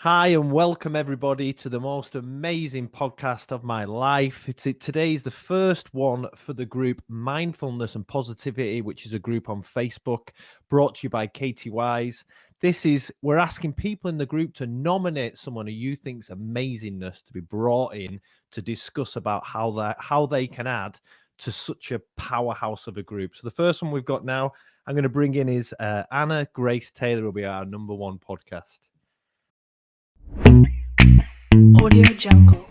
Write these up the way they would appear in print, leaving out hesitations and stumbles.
Hi and welcome everybody to the most amazing podcast of my life. Today's the first one for the group Mindfulness and Positivity, which is a group on Facebook brought to you by Katie Wise. We're asking people in the group to nominate someone who you think's amazingness to be brought in to discuss about how they can add to such a powerhouse of a group. So the first one we've got now, I'm going to bring in is Anna Grace Taylor, will be our number one podcast. Audio Jungle.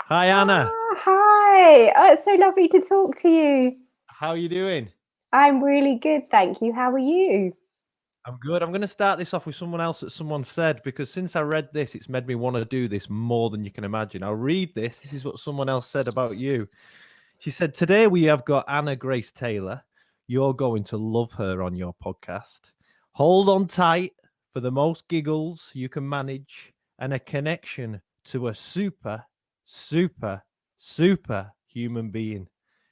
Hi, Anna. Hi. Oh, it's so lovely to talk to you. How are you doing? I'm really good, thank you. How are you? I'm good. I'm going to start this off with someone else that someone said, because since I read this, it's made me want to do this more than you can imagine. I'll read this. This is what someone else said about you. She said, today we have got Anna Grace Taylor. You're going to love her on your podcast. Hold on tight for the most giggles you can manage and a connection to a super human being.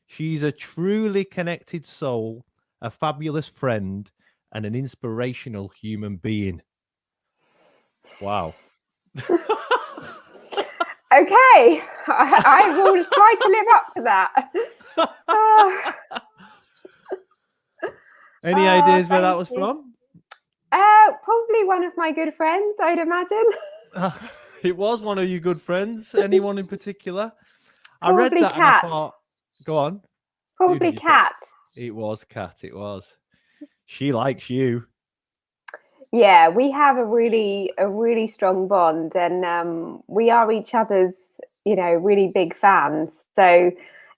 She's a truly connected soul, a fabulous friend, and an inspirational human being. Wow. Okay, I will try to live up to that. Any ideas where that was from? Probably one of my good friends, I'd imagine. It was one of your good friends. Anyone in particular? Probably I read that Kat. and I thought, go on. Probably Kat. It was Kat. It was. She likes you. Yeah, we have a really strong bond, and we are each other's, really big fans. So,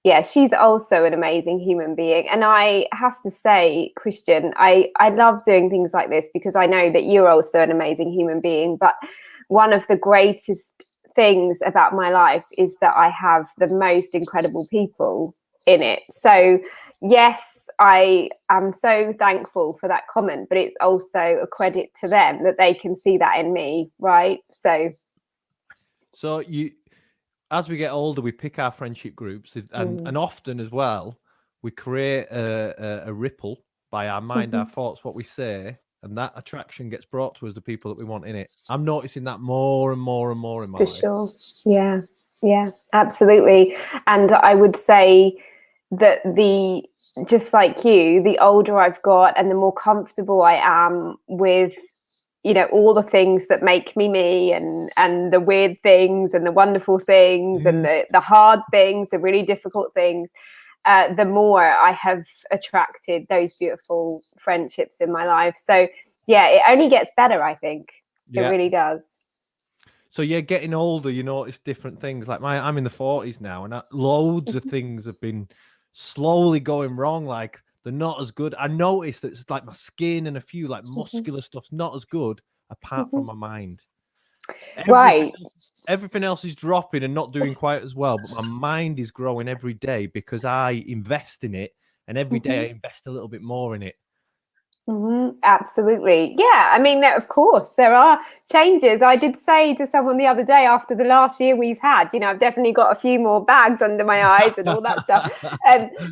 yeah, she's also an amazing human being. And I have to say, Christian, I love doing things like this because I know that you're also an amazing human being. But one of the greatest things about my life is that I have the most incredible people in it. So, yes, I am so thankful for that comment, but it's also a credit to them that they can see that in me, right? So as we get older, we pick our friendship groups, and often as well, we create a ripple by our mind, our thoughts, what we say, and that attraction gets brought to us, the people that we want in it. I'm noticing that more and more and more in my life. For sure. Yeah, absolutely. And I would say that just like you, the older I've got and the more comfortable I am with, all the things that make me and the weird things and the wonderful things and the hard things, the really difficult things, the more I have attracted those beautiful friendships in my life. So yeah, it only gets better, I think. It really does. So you're getting older, you notice different things. Like I'm in the 40s now, and loads of things have been slowly going wrong. Like they're not as good. I noticed that it's like my skin and a few like muscular stuff's not as good apart from my mind. Everything else is dropping and not doing quite as well, but my mind is growing every day because I invest in it, and every day I invest a little bit more in it. Absolutely. Yeah. I mean, of course, there are changes. I did say to someone the other day, after the last year we've had, I've definitely got a few more bags under my eyes and all that stuff.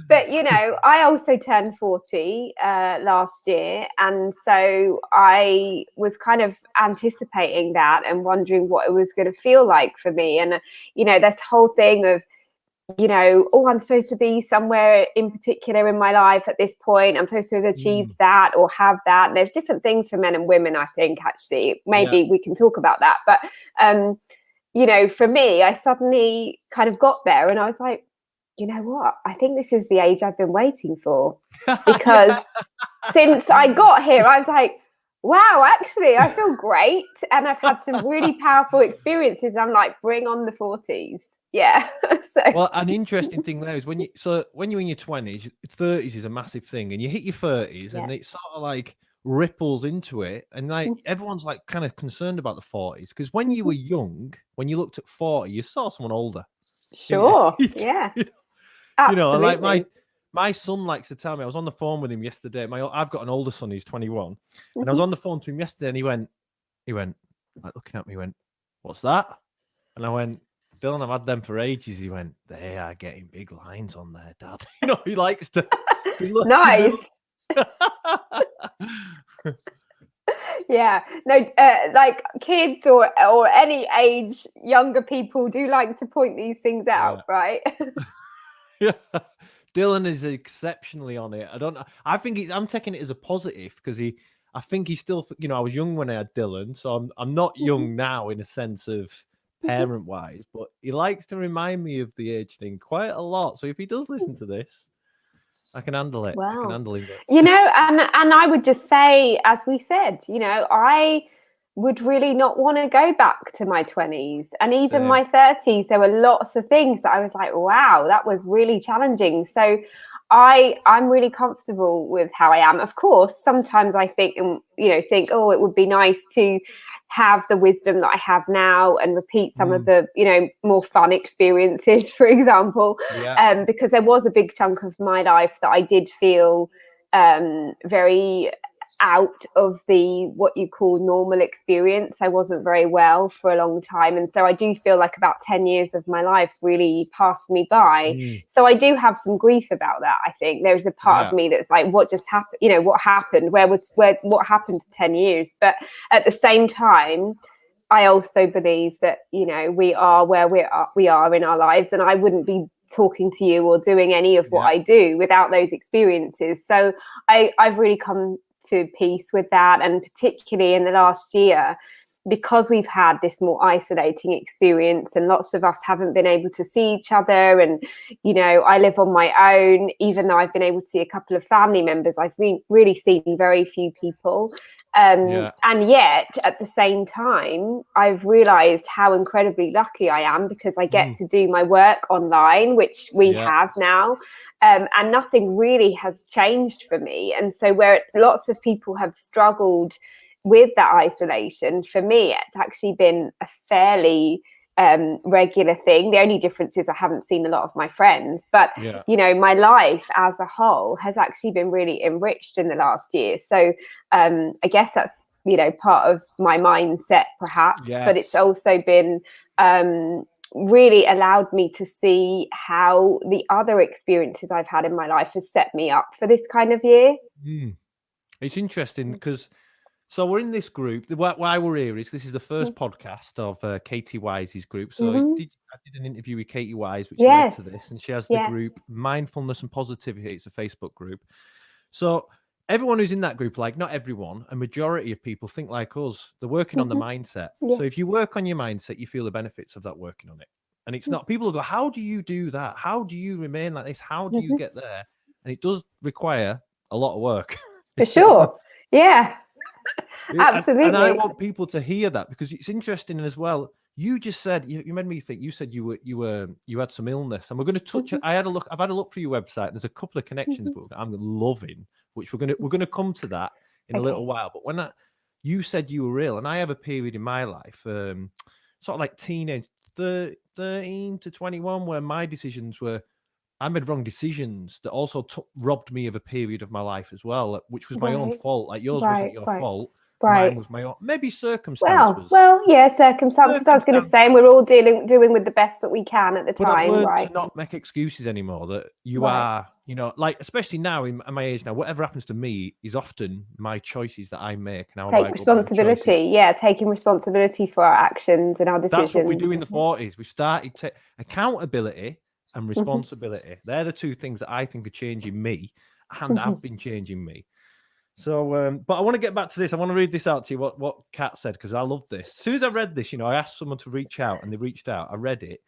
But, I also turned 40 last year. And so I was kind of anticipating that and wondering what it was going to feel like for me. And, this whole thing of, I'm supposed to be somewhere in particular in my life at this point. I'm supposed to have achieved that or have that. And there's different things for men and women, I think, actually. Maybe we can talk about that. But, for me, I suddenly kind of got there and I was like, you know what? I think this is the age I've been waiting for. Because since I got here, I was like, wow, actually, I feel great. And I've had some really powerful experiences. I'm like, bring on the 40s. Yeah. Well, an interesting thing there is when you're in your 20s, 30s is a massive thing, and you hit your 30s and it sort of like ripples into it. And like everyone's like kind of concerned about the 40s because when you were young, when you looked at 40, you saw someone older. Sure. Yeah. Absolutely. Like my son likes to tell me, I was on the phone with him yesterday. I've got an older son, he's 21. And I was on the phone to him yesterday and he went, like looking at me, he went, what's that? And I went, Dylan, I've had them for ages. He went, they are getting big lines on there, Dad. He likes to. Nice. Yeah, no, like kids or any age, younger people do like to point these things out, right? Yeah. Dylan is exceptionally on it. I don't know. I think I'm taking it as a positive because I think he's still, I was young when I had Dylan, so I'm not young now in a sense of parent wise, but he likes to remind me of the age thing quite a lot. So if he does listen to this, I can handle it. I can Wow. handle it. And I would just say, as we said, I would really not want to go back to my 20s and even Same. my 30s. There were lots of things that I was like, wow, that was really challenging. So I'm really comfortable with how I am. Of course, sometimes I think, oh, it would be nice to have the wisdom that I have now and repeat some of the, more fun experiences, for example, because there was a big chunk of my life that I did feel very out of the what you call normal experience. I wasn't very well for a long time, and so I do feel like about 10 years of my life really passed me by. So I do have some grief about that. I think there's a part of me that's like, what just happened? What happened? What happened to 10 years? But at the same time, I also believe that we are where we are in our lives, and I wouldn't be talking to you or doing any of what I do without those experiences. So I've really come to peace with that, and particularly in the last year, because we've had this more isolating experience and lots of us haven't been able to see each other, and I live on my own. Even though I've been able to see a couple of family members, I've really seen very few people. And yet at the same time, I've realized how incredibly lucky I am, because I get to do my work online, which we have now. And nothing really has changed for me. And so where lots of people have struggled with that isolation, for me, it's actually been a fairly regular thing. The only difference is I haven't seen a lot of my friends, but my life as a whole has actually been really enriched in the last year. So I guess that's part of my mindset perhaps, but it's also been really allowed me to see how the other experiences I've had in my life has set me up for this kind of year. It's interesting because so we're in this group. Why we're here is this is the first podcast of Katie Wise's group. So I did an interview with Katie Wise, which led to this, and she has the group Mindfulness and Positivity. It's a Facebook group. So everyone who's in that group, like not everyone, a majority of people think like us. They're working on the mindset. So if you work on your mindset, you feel the benefits of that working on it. And it's not, people go, how do you do that? How do you remain like this? How do you get there? And it does require a lot of work. For sure. Yeah. Absolutely. And I want people to hear that, because it's interesting as well. You just said, you made me think, you said you had some illness, and we're going to touch it. I've had a look for your website. There's a couple of connections that I'm loving, which we're going to come to that in a little while. But when you said you were ill, and I have a period in my life, sort of like teenage 13 to 21, where my decisions were, I made wrong decisions that also robbed me of a period of my life as well, which was my own fault. Like yours wasn't your fault. Mine was my own. Maybe circumstances. Well, yeah, circumstances. I was going to say, and we're all doing with the best that we can at the time. But I've learned to not make excuses anymore. That you are, like especially now in my age now, whatever happens to me is often my choices that I make. And take responsibility. Yeah, taking responsibility for our actions and our decisions. That's what we do in the 40s. We started accountability and responsibility. They're the two things that I think are changing me and have been changing me. So, but I want to get back to this. I want to read this out to you, what Kat said, because I love this. As soon as I read this, I asked someone to reach out, and they reached out. I read it,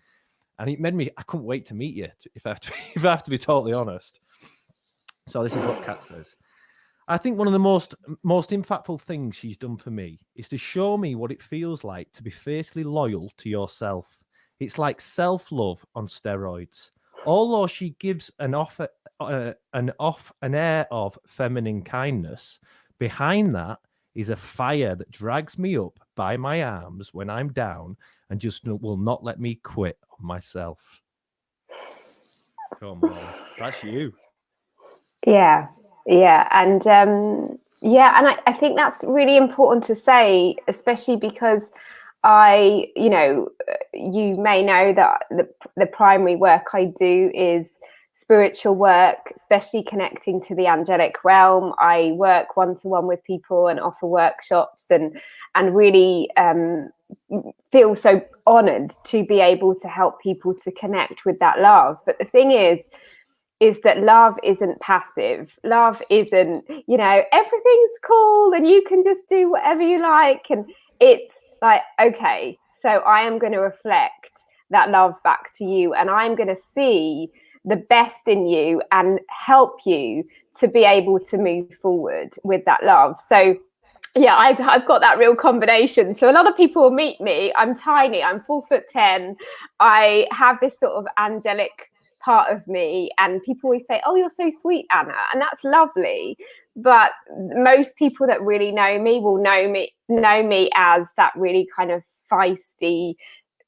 and it made me, I couldn't wait to meet you, if I have to be totally honest. So this is what Kat says. I think one of the most impactful things she's done for me is to show me what it feels like to be fiercely loyal to yourself. It's like self-love on steroids. Although she gives an air of feminine kindness, behind that is a fire that drags me up by my arms when I'm down and just will not let me quit on myself. Come on, that's you. Yeah, and and I think that's really important to say, especially because you may know that the primary work I do is spiritual work, especially connecting to the angelic realm. I work one-to-one with people and offer workshops, and really feel so honored to be able to help people to connect with that love. But the thing is that love isn't passive. Love isn't, everything's cool and you can just do whatever you like. And it's like, okay, so I am going to reflect that love back to you, and I'm going to see the best in you and help you to be able to move forward with that love. So yeah, I've got that real combination. So a lot of people will meet me. I'm tiny. I'm 4'10". I have this sort of angelic part of me, and people always say, "Oh, you're so sweet, Anna," and that's lovely. But most people that really know me will know me as that really kind of feisty,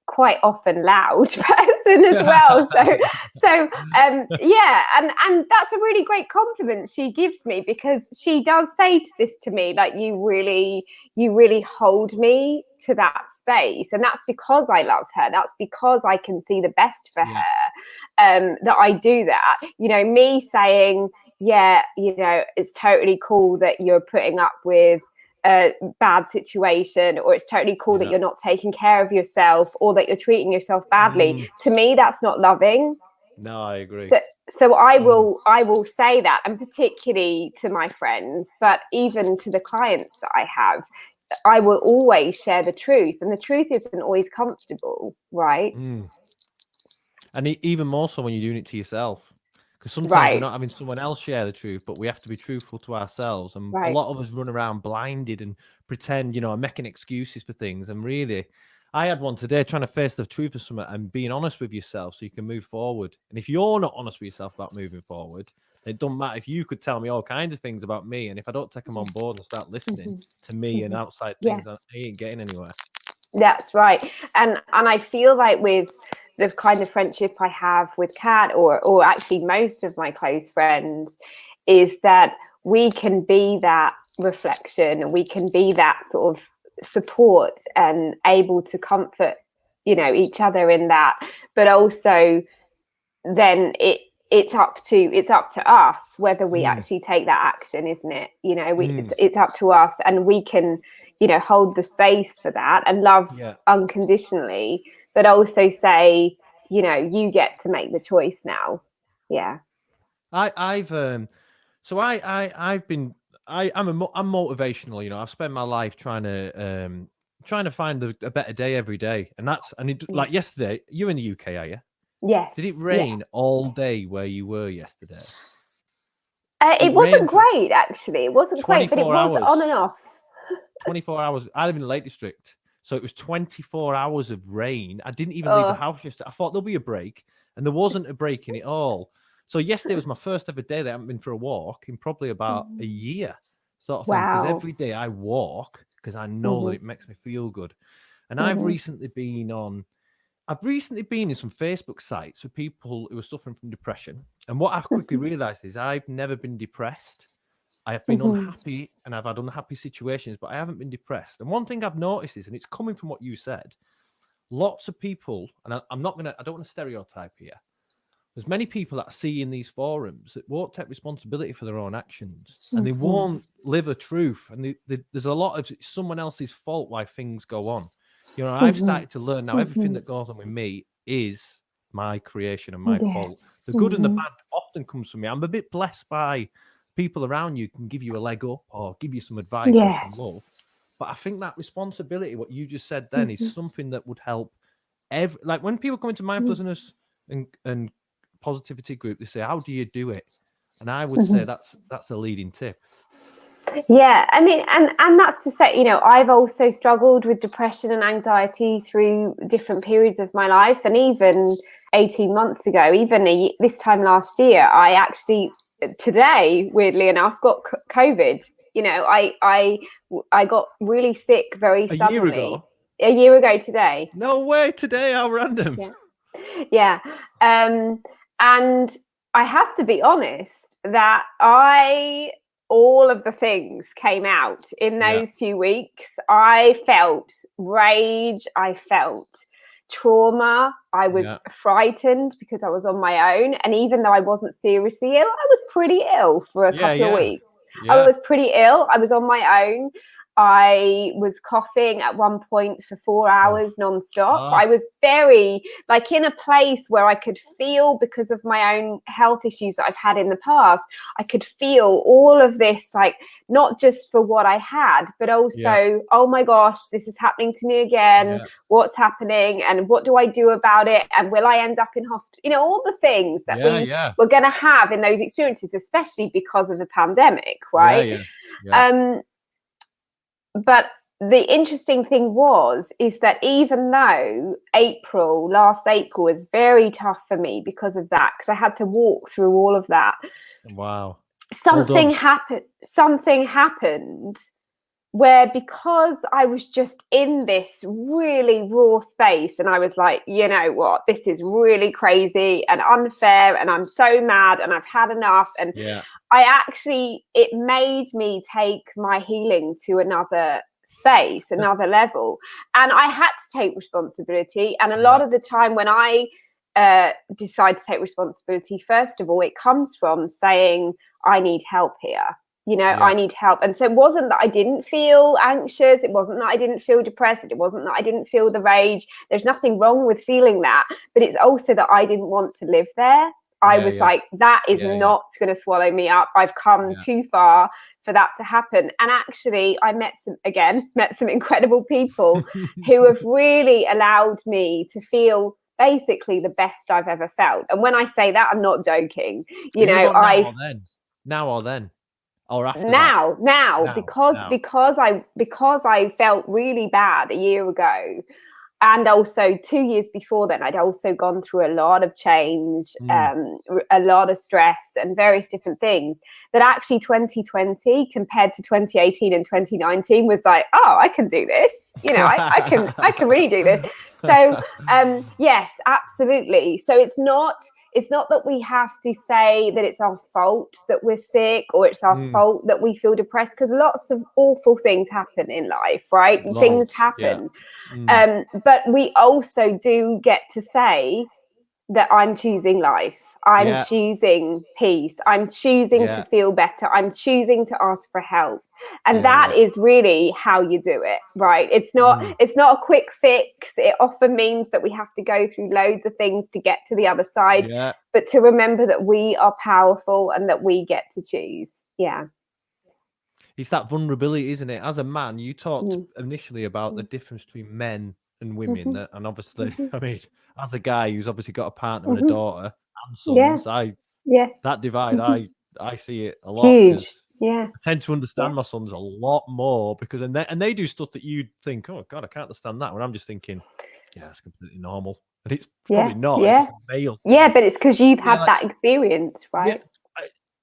quite often loud person as well. So yeah, and that's a really great compliment she gives me, because she does say this to me, like, you really hold me to that space, and that's because I love her. That's because I can see the best for her, that I do that. Me saying, yeah, it's totally cool that you're putting up with a bad situation, or it's totally cool that you're not taking care of yourself, or that you're treating yourself badly. To me, that's not loving. No, I agree. So I will say that, and particularly to my friends, but even to the clients that I have, I will always share the truth, and the truth isn't always comfortable, right? And even more so when you're doing it to yourself. Because sometimes we're not having someone else share the truth, but we have to be truthful to ourselves. And a lot of us run around blinded and pretend, and making excuses for things. And really, I had one today, trying to face the truth of something and being honest with yourself so you can move forward. And if you're not honest with yourself about moving forward, it doesn't matter if you could tell me all kinds of things about me. And if I don't take them on board and start listening to me and outside things, I ain't getting anywhere. That's right. And I feel like with the kind of friendship I have with Kat, or actually most of my close friends, is that we can be that reflection, we can be that sort of support and able to comfort, each other in that. But also then it's up to us whether we actually take that action, isn't it? It's up to us, and we can hold the space for that and love unconditionally, but also say, you get to make the choice now. I'm motivational. I've spent my life trying to find a better day every day, and like yesterday. You're in the UK, are you? Yes. Did it rain all day where you were yesterday? It wasn't great, actually. It wasn't great, but it was on and off. 24 hours. I live in the Lake District, so it was 24 hours of rain. I didn't even leave the house yesterday. I thought there'll be a break, and there wasn't a break in it all. So yesterday was my first ever day that I haven't been for a walk in probably about a year, sort of thing. Because every day I walk because I know that it makes me feel good. And I've recently been in some Facebook sites for people who are suffering from depression. And what I've quickly realized is I've never been depressed. I have been unhappy, and I've had unhappy situations, but I haven't been depressed. And one thing I've noticed is, and it's coming from what you said, lots of people, and I don't want to stereotype here. There's many people that I see in these forums that won't take responsibility for their own actions, and they won't live a truth. And there's a lot of it's someone else's fault why things go on. I've started to learn now everything that goes on with me is my creation and my fault. The good and the bad often comes from me. I'm a bit blessed by people around you can give you a leg up or give you some advice or some love. But I think that responsibility, what you just said then, is something that would help like when people come into mindfulness and positivity group, they say, how do you do it? And I would say that's a leading tip. Yeah, I mean, and that's to say, I've also struggled with depression and anxiety through different periods of my life. And even 18 months ago, even this time last year, I actually, today, weirdly enough, got COVID. I got really sick very suddenly. A year ago today. No way, today, how random. Yeah. And I have to be honest that all of the things came out in those few weeks. I felt rage. I felt trauma. I was frightened because I was on my own. And even though I wasn't seriously ill, I was pretty ill for a couple of weeks. I was pretty ill. I was on my own. I was coughing at one point for 4 hours nonstop. I was very like in a place where I could feel, because of my own health issues that I've had in the past, I could feel all of this, like not just for what I had, but also, oh my gosh, this is happening to me again. What's happening and what do I do about it? And will I end up in hospital? You know, all the things that we're going to have in those experiences, especially because of the pandemic, right? But the interesting thing is that even though last April was very tough for me because of that, because I had to walk through all of that. Wow. Something happened where, because I was just in this really raw space and I was like, you know what, this is really crazy and unfair and I'm so mad and I've had enough. And it made me take my healing to another space, another level. And I had to take responsibility. And a lot of the time when I decide to take responsibility, first of all, it comes from saying, I need help here. You know, I need help. And so it wasn't that I didn't feel anxious. It wasn't that I didn't feel depressed. It wasn't that I didn't feel the rage. There's nothing wrong with feeling that. But it's also that I didn't want to live there. I was like, that is not going to swallow me up. I've come too far for that to happen. And actually, I met some incredible people who have really allowed me to feel basically the best I've ever felt. And when I say that, I'm not joking. You know, now or then. Or after because I felt really bad a year ago, and also 2 years before then, I'd also gone through a lot of change, a lot of stress and various different things, that actually 2020 compared to 2018 and 2019 was like, oh, I can do this. You know, I can really do this. So yes, absolutely. So it's not that we have to say that it's our fault that we're sick or it's our fault that we feel depressed, because lots of awful things happen in life, right? Things happen. But we also do get to say that I'm choosing life. I'm choosing peace. I'm choosing to feel better. I'm choosing to ask for help. And that is really how you do it, right? It's not a quick fix. It often means that we have to go through loads of things to get to the other side, but to remember that we are powerful and that we get to choose. Yeah. It's that vulnerability, isn't it? As a man, you talked initially about the difference between men and women, and obviously, I mean, as a guy who's obviously got a partner and a daughter and sons, that divide, I see it a lot. Huge. I tend to understand my sons a lot more because they do stuff that you'd think, oh God, I can't understand that. When I'm just thinking, it's completely normal, and it's probably not. It's just a male. But it's because you've had that experience, right?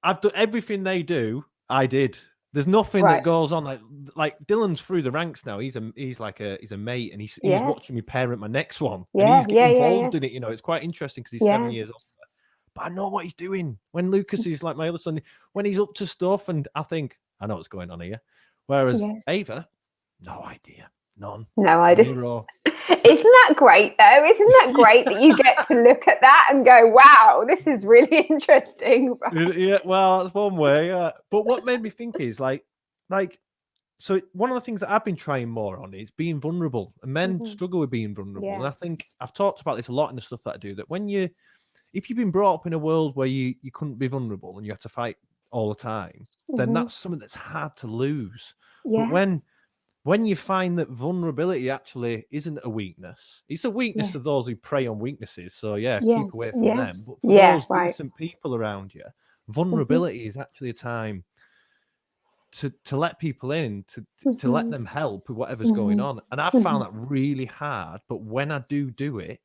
I've done everything they do. I did. There's nothing that goes on like Dylan's through the ranks now. He's a mate, and he's watching me parent my next one, and he's getting involved in it. You know, it's quite interesting because he's 7 years old. But I know what he's doing. When Lucas is like my other son, when he's up to stuff, and I think I know what's going on here. Whereas Ava, no idea, none, no idea. Zero. Isn't that great though? Isn't that great that you get to look at that and go, wow, this is really interesting? Yeah, well, that's one way. But what made me think is like, so one of the things that I've been trying more on is being vulnerable, and men struggle with being vulnerable. And I think I've talked about this a lot in the stuff that I do, that if you've been brought up in a world where you couldn't be vulnerable and you have to fight all the time, then that's something that's hard to lose. But when you find that vulnerability actually isn't a weakness, it's a weakness to those who prey on weaknesses. So keep away from them. But for those decent people around you, vulnerability is actually a time to let people in, to let them help with whatever's going on. And I've found that really hard. But when I do it,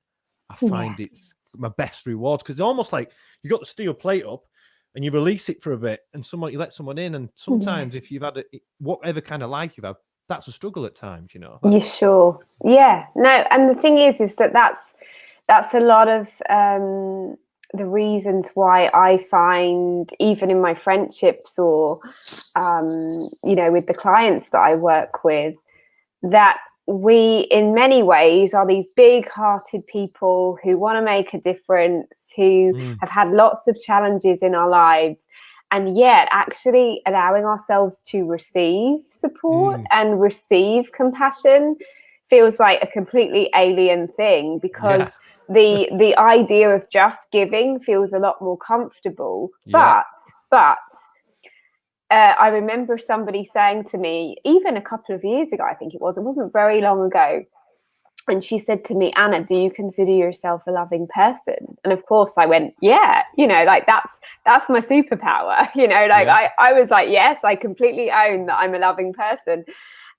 I find it's my best rewards, because it's almost like you got the steel plate up and you release it for a bit, and you let someone in. And sometimes if you've had whatever kind of life you've had, that's a struggle at times, you know. You sure? Yeah. No, and the thing is that that's a lot of the reasons why I find, even in my friendships or with the clients that I work with, that we in many ways are these big-hearted people who want to make a difference, who have had lots of challenges in our lives, and yet actually allowing ourselves to receive support and receive compassion feels like a completely alien thing, because the idea of just giving feels a lot more comfortable. But I remember somebody saying to me, even a couple of years ago, I think it wasn't very long ago, and she said to me, Anna, do you consider yourself a loving person? And of course I went, yeah, like that's my superpower, like I was like, yes, I completely own that I'm a loving person.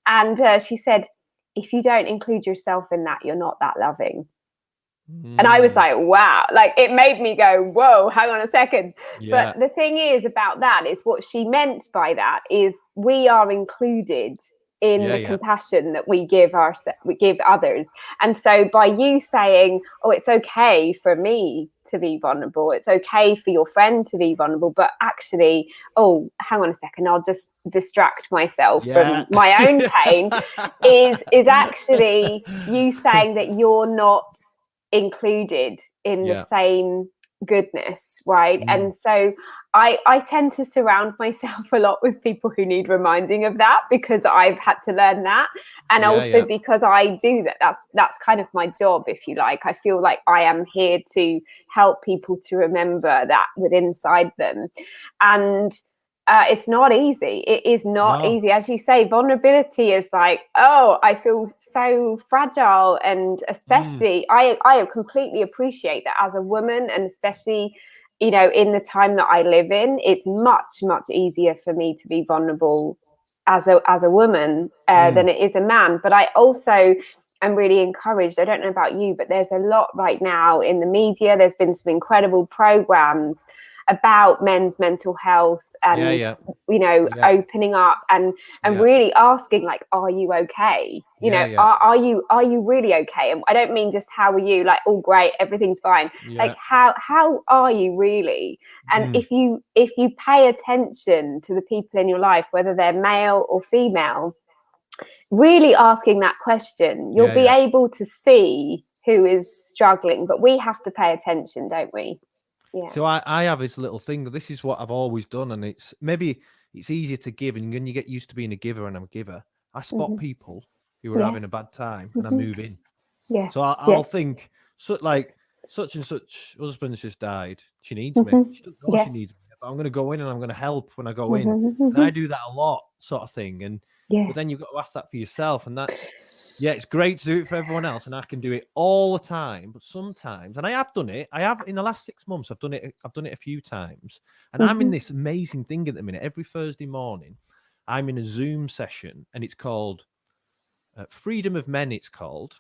And she said, if you don't include yourself in that, you're not that loving. And I was like, wow, like it made me go, whoa, hang on a second. But the thing is about that is what she meant by that is we are included in the compassion that we give others. And so by you saying, oh, it's okay for me to be vulnerable, it's okay for your friend to be vulnerable, but actually, oh, hang on a second, I'll just distract myself from my own pain, is actually you saying that you're not included in the same goodness, right? And so I tend to surround myself a lot with people who need reminding of that, because I've had to learn that, and also because I do that. That's kind of my job, if you like. I feel like I am here to help people to remember that within inside them, and it's not easy. It is not easy. As you say, vulnerability is like, oh, I feel so fragile. And especially, I completely appreciate that as a woman, and especially, in the time that I live in, it's much, much easier for me to be vulnerable as a woman than it is a man. But I also am really encouraged. I don't know about you, but there's a lot right now in the media. There's been some incredible programs about men's mental health and opening up and really asking, like, are you okay? Are you really okay? And I don't mean just how are you, like, all great, everything's fine. Like how are you really? And if you pay attention to the people in your life, whether they're male or female, really asking that question, you'll be able to see who is struggling. But we have to pay attention, don't we? Yeah. So I have this little thing. This is what I've always done, and it's easier to give, and when you get used to being a giver, and I'm a giver, I spot people who are having a bad time, and I move in. Yeah. So I'll think, like, such and such husband's just died. She needs me. She doesn't know she needs me, but I'm going to go in and I'm going to help when I go in. And I do that a lot, sort of thing. And but then you've got to ask that for yourself, and that's. Yeah, it's great to do it for everyone else, and I can do it all the time. But sometimes, and I have done it. I have in the last 6 months. I've done it a few times, and I'm in this amazing thing at the minute. Every Thursday morning, I'm in a Zoom session, and it's called Freedom of Men. It's called.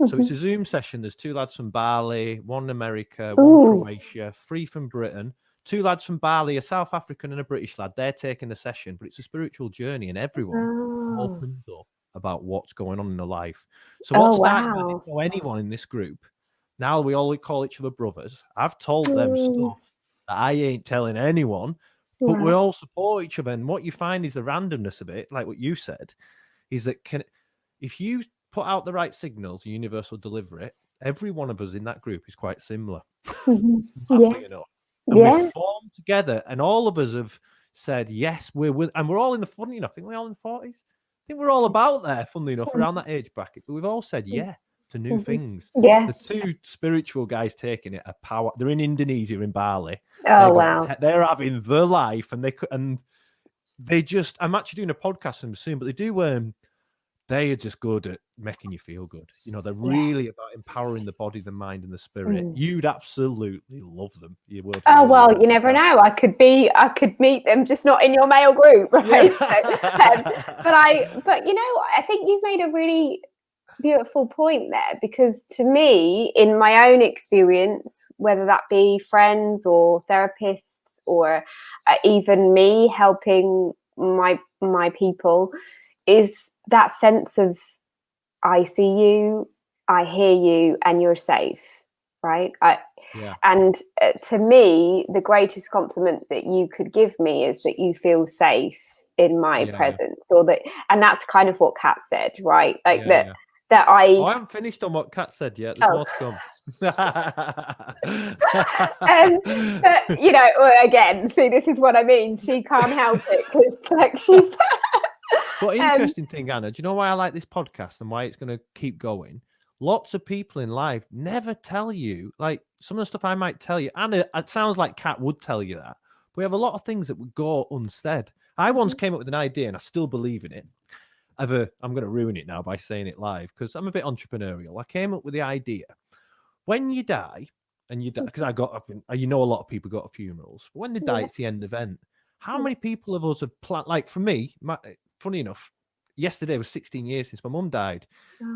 So it's a Zoom session. There's 2 lads from Bali, one in America, one Croatia, 3 from Britain. 2 lads from Bali, a South African and a British lad. They're taking the session, but it's a spiritual journey, and everyone opens up about what's going on in their life. So what started, I didn't know anyone in this group. Now we all call each other brothers. I've told them stuff that I ain't telling anyone, but we all support each other. And what you find is the randomness of it, like what you said, is that if you put out the right signals, the universe will deliver it. Every one of us in that group is quite similar. You know? And we've formed together, and all of us have said, yes, we're with, and we're all in the, funny enough, I think we're all in the 40s. I think we're all about there, funnily enough, around that age bracket. But we've all said to new things. The 2 spiritual guys taking it are power. They're in Indonesia, in Bali. They're having the life, and they just. I'm actually doing a podcast with them soon, but they are just good at making you feel good. They're really about empowering the body, the mind, and the spirit. You'd absolutely love them. You would. Oh, well, you never know. I could meet them, just not in your male group, right? But I think you've made a really beautiful point there, because to me, in my own experience, whether that be friends or therapists or even me helping my people, is that sense of I see you, I hear you, and you're safe, right? And to me, the greatest compliment that you could give me is that you feel safe in my presence, or that, and that's kind of what Kat said, right? Like that I haven't finished on what Kat said yet. There's more to come. But you know, again, see, this is what I mean. She can't help it because, like she's. But interesting thing, Anna, do you know why I like this podcast and why it's going to keep going? Lots of people in life never tell you, like some of the stuff I might tell you. Anna, it sounds like Kat would tell you that. But we have a lot of things that would go unsaid. I once came up with an idea and I still believe in it. I'm going to ruin it now by saying it live because I'm a bit entrepreneurial. I came up with the idea when you die, and you die, because I got up, you know, a lot of people go to funerals. But when they die, it's the end event. How many people of us have planned? Like for me, funny enough, yesterday was 16 years since my mum died.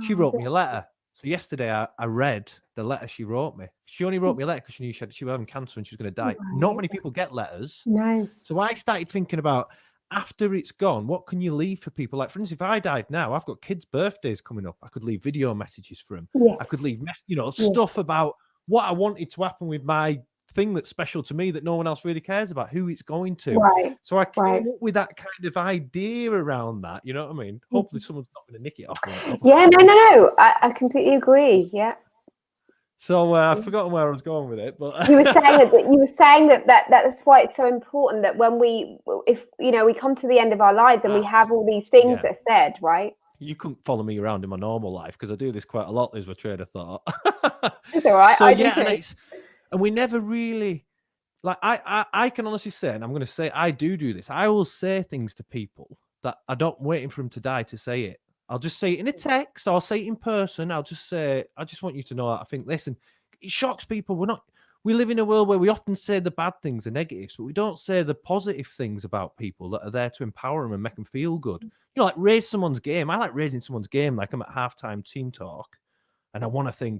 She wrote me a letter. So yesterday I read the letter she wrote me. She only wrote me a letter because she knew she was having cancer and she was going to die. Not many people get letters. No. So I started thinking about after it's gone, what can you leave for people? Like, for instance, if I died now, I've got kids' birthdays coming up. I could leave video messages for them. Yes. I could leave, stuff about what I wanted to happen with my thing that's special to me that no one else really cares about, who it's going to. Right. So I came up with that kind of idea around that. You know what I mean? Hopefully someone's not going to nick it off me. Yeah, no. I completely agree. Yeah. So I've forgotten where I was going with it, but you were saying that's why it's so important that when we come to the end of our lives and we have all these things that are said, right? You couldn't follow me around in my normal life because I do this quite a lot, is my train of thought. It's all right. So I yeah, do too. and we never really, like, I can honestly say, and I'm going to say I do this. I will say things to people that I don't waiting for them to die to say it. I'll just say it in a text. I'll say it in person. I'll just say, I just want you to know that I think, listen, it shocks people. We live in a world where we often say the bad things are negatives, but we don't say the positive things about people that are there to empower them and make them feel good. You know, like raise someone's game. I like raising someone's game. Like I'm at halftime team talk and I want them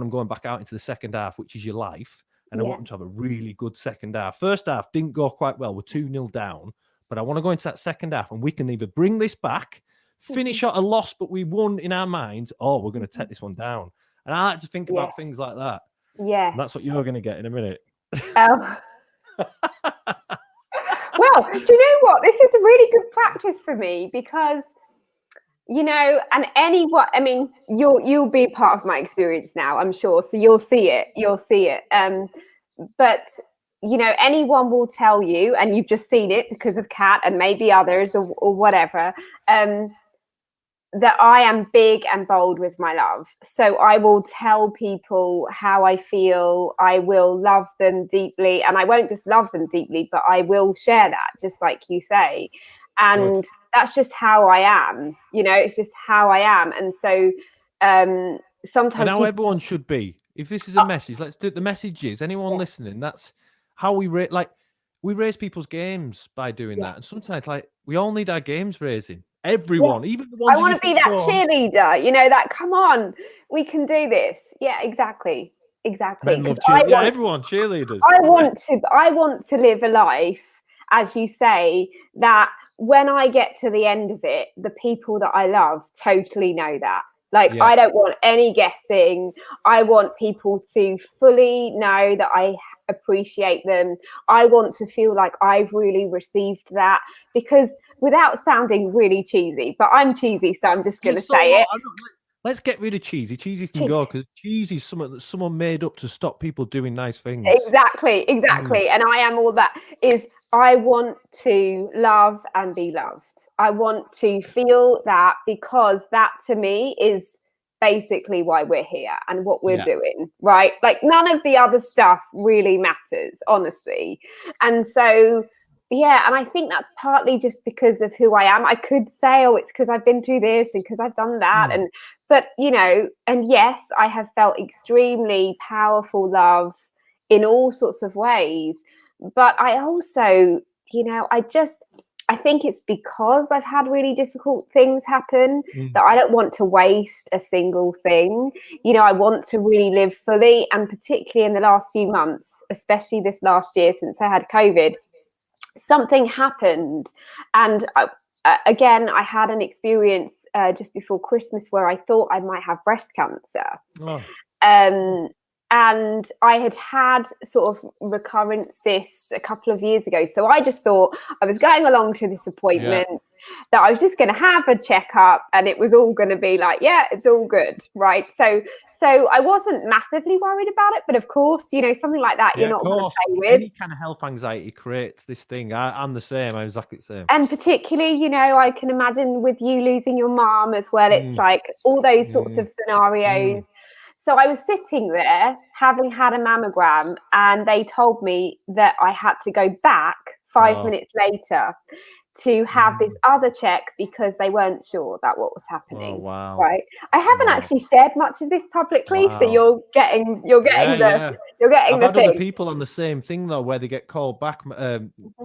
going back out into the second half, which is your life. And I want them to have a really good second half. First half didn't go quite well. We're 2-0 down, but I want to go into that second half and we can either bring this back, finish out a loss, but we won in our minds, or we're going to take this one down. And I like to think about things like that. Yeah. And that's what you're going to get in a minute. Oh. Well, do you know what? This is a really good practice for me because, you know, and you'll be part of my experience now, I'm sure. So you'll see it. But you know, anyone will tell you, and you've just seen it because of Kat and maybe others or whatever, that I am big and bold with my love. So I will tell people how I feel. I will love them deeply, and I won't just love them deeply, but I will share that, just like you say. And that's just how I am. You know, it's just how I am. And so sometimes and how everyone should be. If this is a message, let's do it. The message is anyone listening. That's how we raise people's games by doing that. And sometimes, like, we all need our games raising. Everyone, even the ones. I want to be that cheerleader. You know, that come on, we can do this. Yeah, exactly. Everyone cheerleaders. I want to live a life, as you say, that when I get to the end of it, the people that I love totally know that. Like, I don't want any guessing. I want people to fully know that I appreciate them. I want to feel like I've really received that, because without sounding really cheesy, but I'm cheesy, so I'm just going to say it. Let's get rid of cheesy. Cheesy can go, because cheesy is something that someone made up to stop people doing nice things. Exactly. And I am all that. I want to love and be loved. I want to feel that, because that to me is basically why we're here and what we're doing, right? Like, none of the other stuff really matters, honestly. And so, and I think that's partly just because of who I am. I could say, oh, it's because I've been through this and because I've done that. But, you know, and yes, I have felt extremely powerful love in all sorts of ways. But I also, you know, I think it's because I've had really difficult things happen that I don't want to waste a single thing. You know, I want to really live fully. And particularly in the last few months, especially this last year since I had COVID, something happened. And again, I had an experience just before Christmas where I thought I might have breast cancer. and I had sort of recurrent cysts a couple of years ago. So I just thought I was going along to this appointment, that I was just going to have a checkup, and it was all going to be like, yeah, it's all good, right? So I wasn't massively worried about it, but of course, you know, something like that, you're not going to play with. Any kind of health anxiety creates this thing. I'm the same. I'm exactly the same. And particularly, you know, I can imagine with you losing your mom as well, it's like all those sorts of scenarios. So I was sitting there having had a mammogram, and they told me that I had to go back 5 minutes later to have this other check because they weren't sure about what was happening. Oh, wow. Right. I haven't actually shared much of this publicly, so you're getting I've had thing. other people on the same thing though, where they get called back.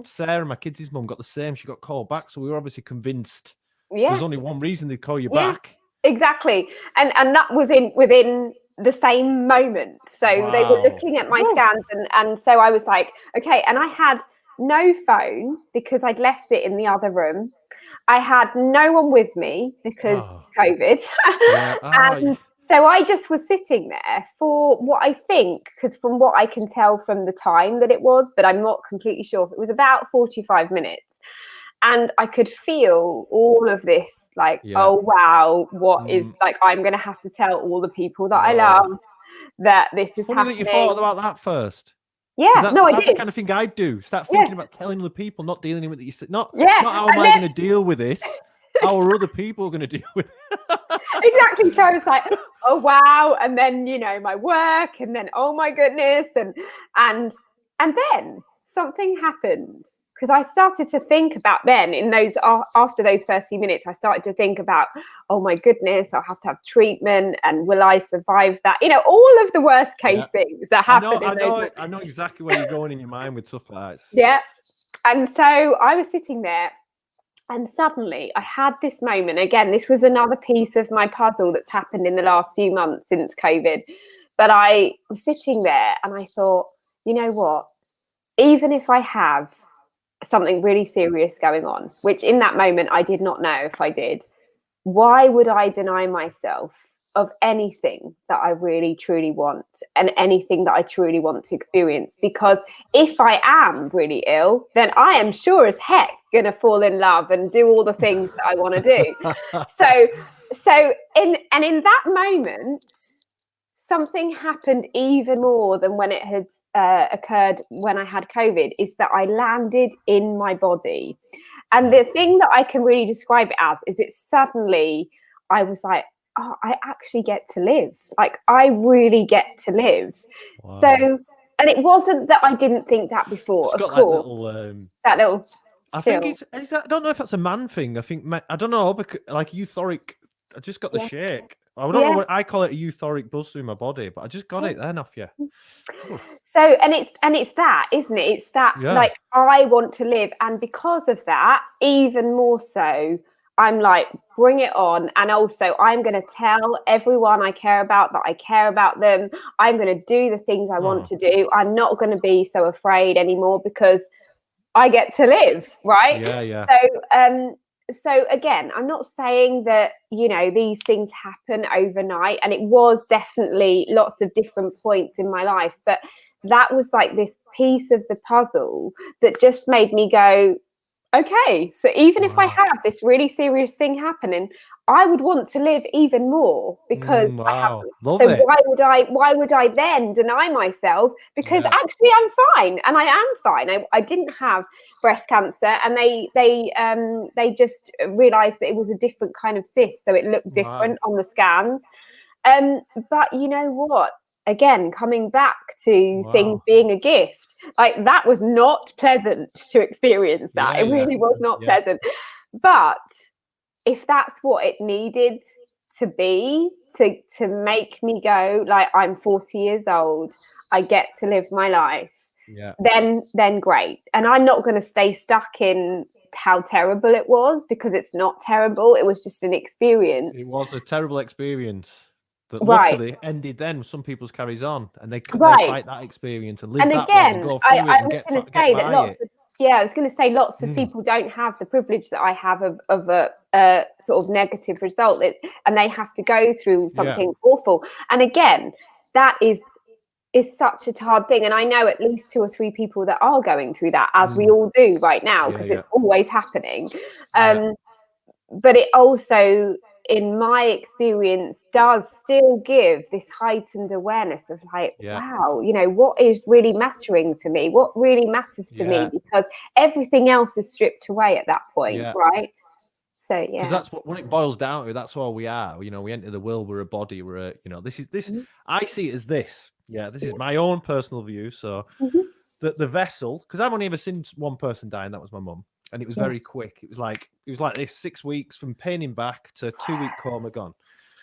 Sarah, my kids' mum, got the same. She got called back, so we were obviously convinced there's only one reason they'd call you back. Exactly, and that was within the same moment. So they were looking at my scans, and so I was like, okay, and I had no phone because I'd left it in the other room. I had no one with me because COVID. And so I just was sitting there for what I think, because from what I can tell from the time that it was, but I'm not completely sure, it was about 45 minutes. And I could feel all of this, like, oh, wow, what is, like, I'm going to have to tell all the people that I love that this is happening. That you thought about that first. Yeah, that's the kind of thing I'd do. Start thinking about telling other people, not dealing with it. Not how am I going to deal with this? How are other people going to deal with it? Exactly. So I was like, oh wow, and then, you know, my work, and then oh my goodness, and then something happened, because I started to think about then in those after those first few minutes, I started to think about, oh my goodness, I'll have to have treatment, and will I survive that? You know, all of the worst case things that happen. I know exactly where you're going in your mind with stuff like that. Yeah. And so I was sitting there, and suddenly I had this moment. Again, this was another piece of my puzzle that's happened in the last few months since COVID. But I was sitting there and I thought, you know what? Even if I have something really serious going on, which in that moment I did not know if I did, why would I deny myself of anything that I really truly want and anything that I truly want to experience? Because if I am really ill, then I am sure as heck going to fall in love and do all the things that I want to do. So in that moment, something happened even more than when it had occurred when I had COVID, is that I landed in my body. And the thing that I can really describe it as is it suddenly, I was like, oh, I actually get to live. Like, I really get to live. Wow. So, and it wasn't that I didn't think that before, of course. That little I think it's I don't know if that's a man thing. I think, I don't know, because like euphoric, I just got the shake. I don't know what I call it, a euphoric buzz through my body, but I just got it then off you. So, and it's that, isn't it? It's that, like, I want to live. And because of that, even more so, I'm like, bring it on. And also, I'm going to tell everyone I care about that I care about them. I'm going to do the things I want to do. I'm not going to be so afraid anymore because I get to live, right? Yeah. So again, I'm not saying that, you know, these things happen overnight, and it was definitely lots of different points in my life, but that was like this piece of the puzzle that just made me go, okay, so even if I have this really serious thing happening, I would want to live even more because I haven't. So why would I then deny myself? Because actually I'm fine, and I am fine. I didn't have breast cancer, and they just realized that it was a different kind of cyst, so it looked different on the scans. But you know what? Again, coming back to things being a gift, like, that was not pleasant to experience that. It really was not pleasant. But if that's what it needed to be, to make me go, like, I'm 40 years old, I get to live my life, then great. And I'm not going to stay stuck in how terrible it was, because it's not terrible. It was just an experience. It was a terrible experience. But luckily ended then. Some people's carries on, and they fight that experience and live that way and go through it and get by it. I was going to say lots of people don't have the privilege that I have of a sort of negative result, and they have to go through something awful. And again, that is is such a hard thing. And I know at least 2 or 3 people that are going through that, as we all do right now, because it's always happening. But it also, in my experience, does still give this heightened awareness of like, wow, you know, what is really mattering to me? What really matters to me? Because everything else is stripped away at that point, right? So because that's what it boils down to. That's all we are. You know, we enter the world. We're a body. We're a, you know, this. I see it as this. Yeah, this is my own personal view. So the vessel, because I've only ever seen one person die, and that was my mum. And it was very quick. It was like this 6 weeks from pain in back to 2-week coma gone.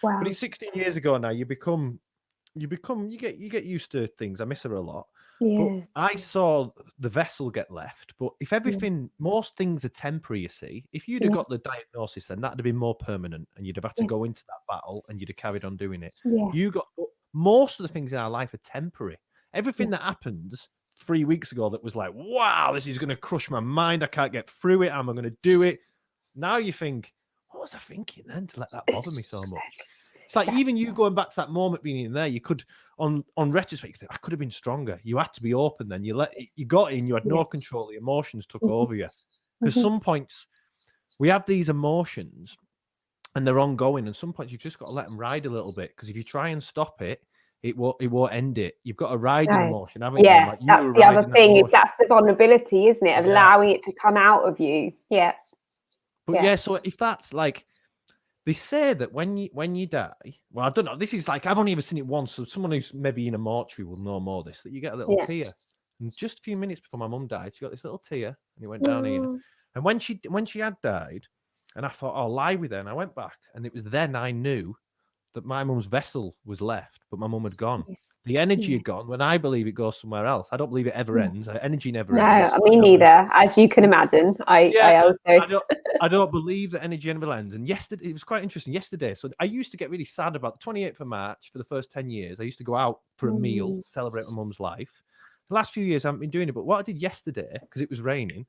Wow. But it's 16 years ago now. You get used to things. I miss her a lot. But I saw the vessel get left. But if everything, most things are temporary, you see. If you'd have got the diagnosis, then that'd have been more permanent, and you'd have had to go into that battle, and you'd have carried on doing it. Most of the things in our life are temporary. Everything that happens 3 weeks ago that was like, wow, this is going to crush my mind. I can't get through it. How am I going to do it? Now you think, what was I thinking then to let that bother me so much? It's like even you going back to that moment being in there, you could, on retrospect, think, I could have been stronger. You had to be open then. You got in, you had no control. The emotions took over you. Because some points, we have these emotions and they're ongoing. And some points you've just got to let them ride a little bit. Because if you try and stop it, it won't end it. You've got to ride an emotion, haven't you? Like that's the other thing. That's the vulnerability, isn't it? Of allowing it to come out of you. Yeah. But so if that's like, they say that when you die, well, I don't know. This is like, I've only ever seen it once. So someone who's maybe in a mortuary will know more of this, that you get a little tear. And just a few minutes before my mum died, she got this little tear and it went down here. And when she had died, and I thought, I'll lie with her. And I went back, and it was then I knew that my mum's vessel was left, but my mum had gone. The energy had gone, when I believe it goes somewhere else. I don't believe it ever ends. Energy never ends. No, me neither. As you can imagine, I don't believe that energy never ends. And yesterday, it was quite interesting. Yesterday, so I used to get really sad about the 28th of March for the first 10 years. I used to go out for a meal, celebrate my mum's life. The last few years, I haven't been doing it. But what I did yesterday, because it was raining,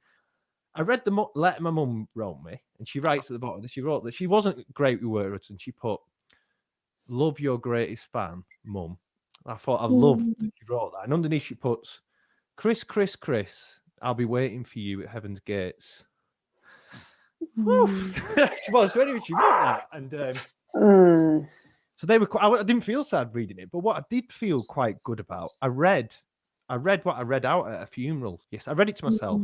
I read the letter my mum wrote me, and she writes at the bottom that she wrote that she wasn't great with words, and she put, "Love your greatest fan, Mum." I thought I loved that she wrote that. And underneath she puts, Chris, I'll be waiting for you at heaven's gates. So anyway, she wrote that. And so they were I didn't feel sad reading it, but what I did feel quite good about, I read what I read out at a funeral. Yes, I read it to myself.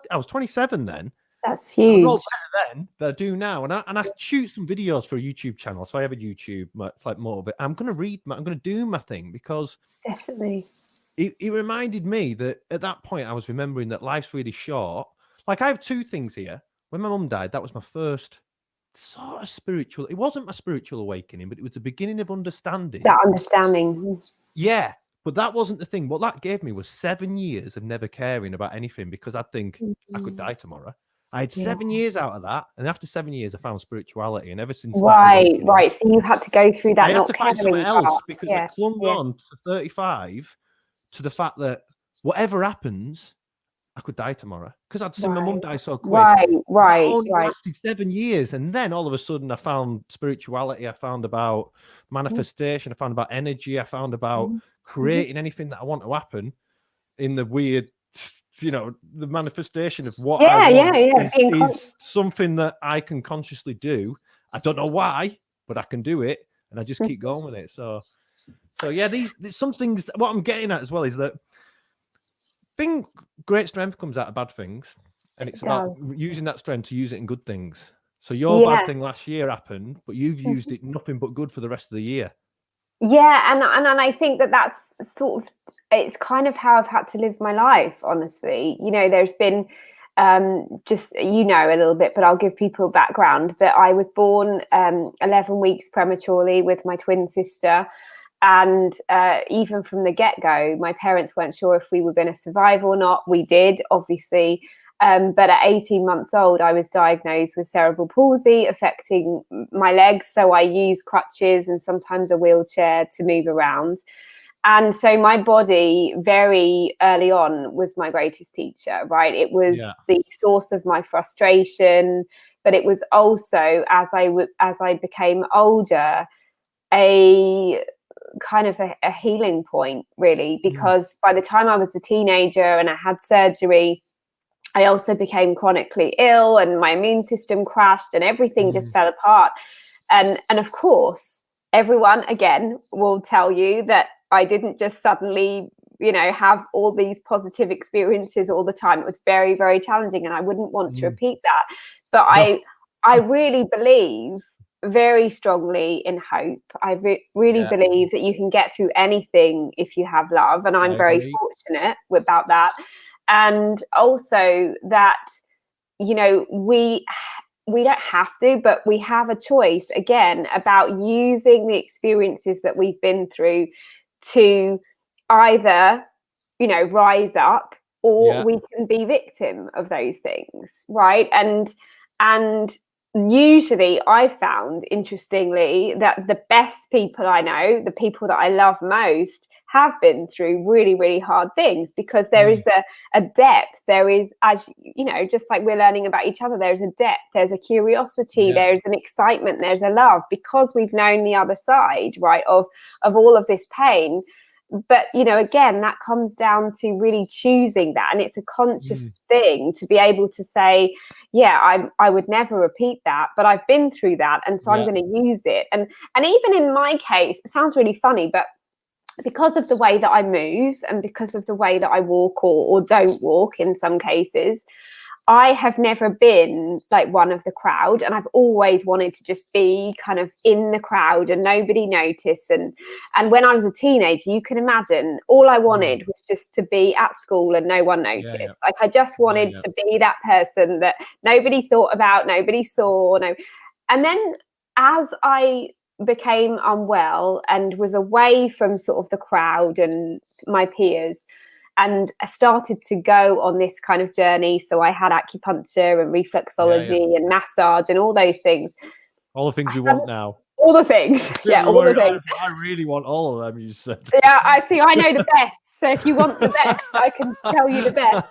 I was 27 then. That's huge. I wrote better then than I do now, and I shoot some videos for a YouTube channel. So I have a YouTube. It's like more of it. I'm going to do my thing, because definitely it reminded me that at that point I was remembering that life's really short. Like, I have two things here. When my mum died, that was my first sort of spiritual. It wasn't my spiritual awakening, but it was the beginning of understanding. That understanding. Yeah. But that wasn't the thing. What that gave me was 7 years of never caring about anything, because I'd think I could die tomorrow. I had 7 years out of that, and after 7 years, I found spirituality, and ever since right. So you had to go through that. I had not to find caring something else, part. because I clung on to 35 to the fact that whatever happens, I could die tomorrow, because I'd seen my mum die so quick. Right. It only lasted 7 years, and then all of a sudden, I found spirituality. I found about manifestation. I found about energy. I found about creating anything that I want to happen in the weird. The manifestation of what I want is something that I can consciously do. I don't know why, but I can do it, and I just keep going with it. So yeah, these some things. What I'm getting at as well is that great strength comes out of bad things, and it's about using that strength to use it in good things. So your bad thing last year happened, but you've used it nothing but good for the rest of the year. Yeah, and I think that's sort of, it's kind of how I've had to live my life, honestly. There's been just, a little bit, but I'll give people background that I was born 11 weeks prematurely with my twin sister. And even from the get-go, my parents weren't sure if we were going to survive or not. We did, obviously. But at 18 months old, I was diagnosed with cerebral palsy affecting my legs. So I use crutches and sometimes a wheelchair to move around. And so my body very early on was my greatest teacher, right? It was the source of my frustration, but it was also, as I became older, a kind of a healing point, really, because by the time I was a teenager and I had surgery, I also became chronically ill and my immune system crashed and everything just fell apart. And of course, everyone, again, will tell you that I didn't just suddenly, have all these positive experiences all the time. It was very, very challenging, and I wouldn't want to repeat that. But No. I really believe very strongly in hope. I really believe that you can get through anything if you have love, and I'm very fortunate about that. And also that, we don't have to, but we have a choice again about using the experiences that we've been through to either, rise up, or we can be victim of those things, right? And usually I found, interestingly, that the best people I know, the people that I love most, have been through really, really hard things, because there is a depth. There is, as just like we're learning about each other, there's a depth, there's a curiosity, there's an excitement, there's a love, because we've known the other side, right, of all of this pain. But again, that comes down to really choosing that, and it's a conscious thing to be able to say, I would never repeat that, but I've been through that, and so I'm going to use it. And even in my case, it sounds really funny, but because of the way that I move and because of the way that I walk or don't walk in some cases, I have never been like one of the crowd, and I've always wanted to just be kind of in the crowd and nobody notice. And when I was a teenager, you can imagine, all I wanted was just to be at school and no one noticed. Like I just wanted to be that person that nobody thought about, nobody saw. And then as I became unwell and was away from sort of the crowd and my peers, and I started to go on this kind of journey. So I had acupuncture and reflexology and massage and all those things. All the things we want now. All the things. All the things. I really want all of them, you said. Yeah, I see. I know the best. So if you want the best, I can tell you the best.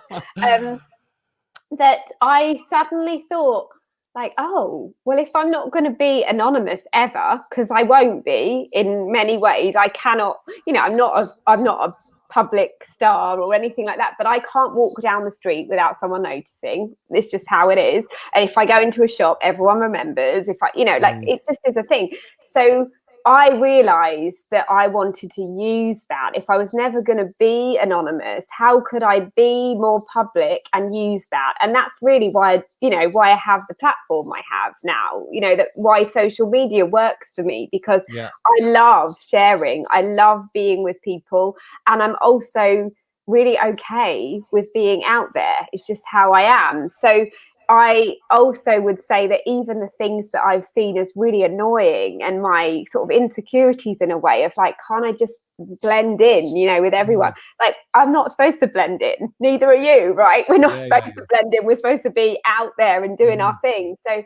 That I suddenly thought, like, oh, well, if I'm not going to be anonymous ever, because I won't be in many ways, I cannot, I'm not a public star or anything like that, but I can't walk down the street without someone noticing. It's just how it is. And if I go into a shop, everyone remembers. If I, it just is a thing. So I realized that I wanted to use that. If I was never going to be anonymous, how could I be more public and use that? And that's really why I have the platform I have now, that why social media works for me, because I love sharing. I love being with people. And I'm also really okay with being out there. It's just how I am. So I also would say that even the things that I've seen as really annoying and my sort of insecurities in a way of like, can't I just blend in, with everyone? Like, I'm not supposed to blend in. Neither are you, right? We're not supposed to blend in. We're supposed to be out there and doing our thing. So,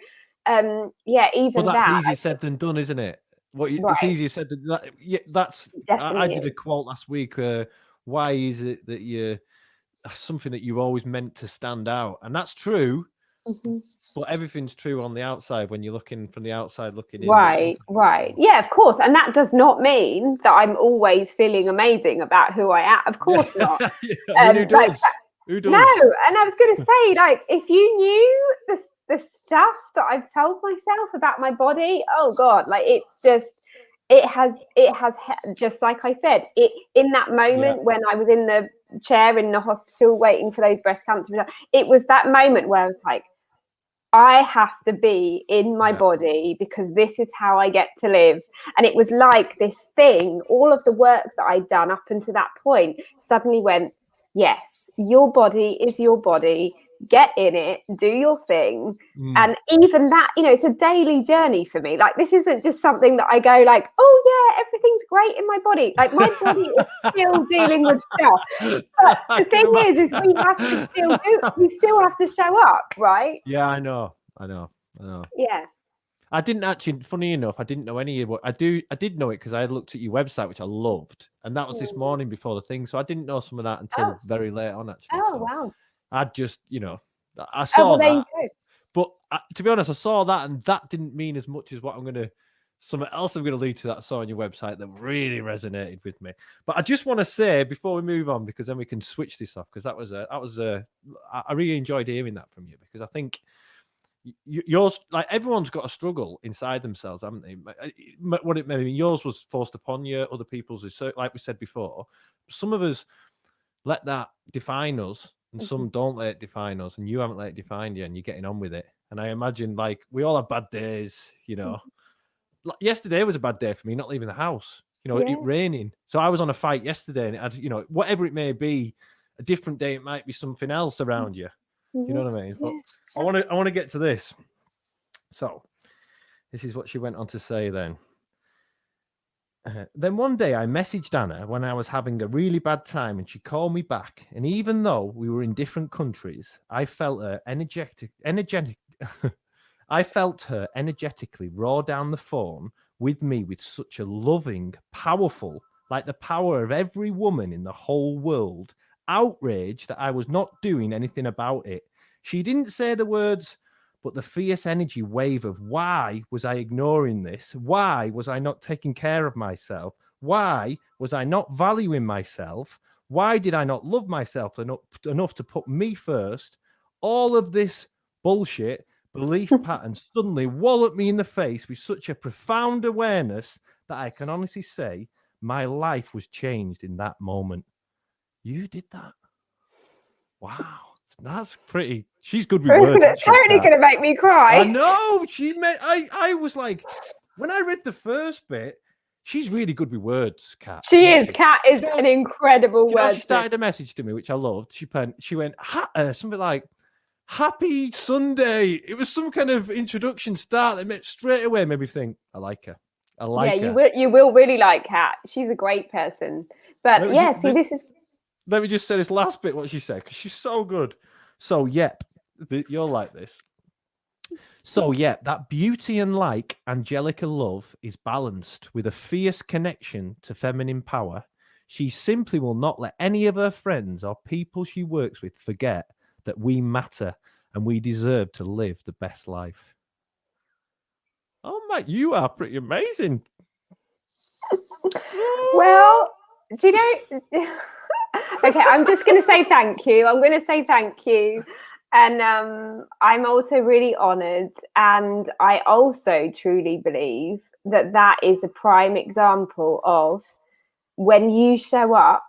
even well, that's that. easier said than done, isn't it? It's easier said than that. That's I did a quote last week. Why is it that you're something that you've always meant to stand out? And that's true. But everything's true on the outside when you're looking from the outside looking in. Right. Yeah, of course. And that does not mean that I'm always feeling amazing about who I am. Of course not. I mean, who does? No. And I was going to say, like, if you knew the stuff that I've told myself about my body, oh God, like it has just like I said, in that moment when I was in the chair in the hospital waiting for those breast cancer results, it was that moment where I was like, I have to be in my body because this is how I get to live. And it was like this thing, all of the work that I'd done up until that point suddenly went, yes, your body is your body. Get in it, do your thing. And even that, it's a daily journey for me. Like, this isn't just something that I go like, oh yeah, everything's great in my body. Like, my body is still dealing with stuff. But the thing is we still have to show up, right? Yeah, I know. Yeah. I didn't actually, funny enough, I didn't know any of what I did know it because I had looked at your website, which I loved. And that was this morning before the thing. So I didn't know some of that until very late on, actually. Oh, wow. I just, I saw there that. you go. But to be honest, I saw that and that didn't mean as much as what I'm going to something else I'm going to lead to that I saw on your website that really resonated with me. But I just want to say before we move on, because then we can switch this off, because I really enjoyed hearing that from you, because I think yours, like everyone's got a struggle inside themselves, haven't they? What it maybe yours was forced upon you, other people's is, like we said before. Some of us let that define us, and some don't let it define us, and you haven't let it define you, and you're getting on with it. And I imagine, like, we all have bad days, you know. Like, yesterday was a bad day for me, not leaving the house. You know, it raining. So I was on a fight yesterday, and it had, you know, whatever it may be, a different day, it might be something else around you. You know what I mean? But I want to get to this. So this is what she went on to say then. Then one day I messaged Anna when I was having a really bad time, and she called me back. And even though we were in different countries, I felt her I felt her energetically roar down the phone with me with such a loving, powerful, like the power of every woman in the whole world, outrage that I was not doing anything about it. She didn't say the words, but the fierce energy wave of why was I ignoring this? Why was I not taking care of myself? Why was I not valuing myself? Why did I not love myself enough to put me first? All of this bullshit belief pattern suddenly walloped me in the face with such a profound awareness that I can honestly say my life was changed in that moment. You did that. Wow. That's pretty. She's good with words. It's totally going to make me cry. I know. I was like, when I read the first bit, she's really good with words, Kat. She is. Kat is an incredible word. She started a message to me, which I loved. She went something like, "Happy Sunday." It was some kind of introduction start that straight away made me think, I like her. I like her. You will really like Kat. She's a great person. But this is. Let me just say this last bit, what she said, because she's so good. So, yep, you'll like this. So, yep, that beauty and like Angelica love is balanced with a fierce connection to feminine power. She simply will not let any of her friends or people she works with forget that we matter and we deserve to live the best life. Oh, mate, you are pretty amazing. Well, do you know... Okay, I'm just going to say thank you. I'm going to say thank you. And I'm also really honoured. And I also truly believe that that is a prime example of when you show up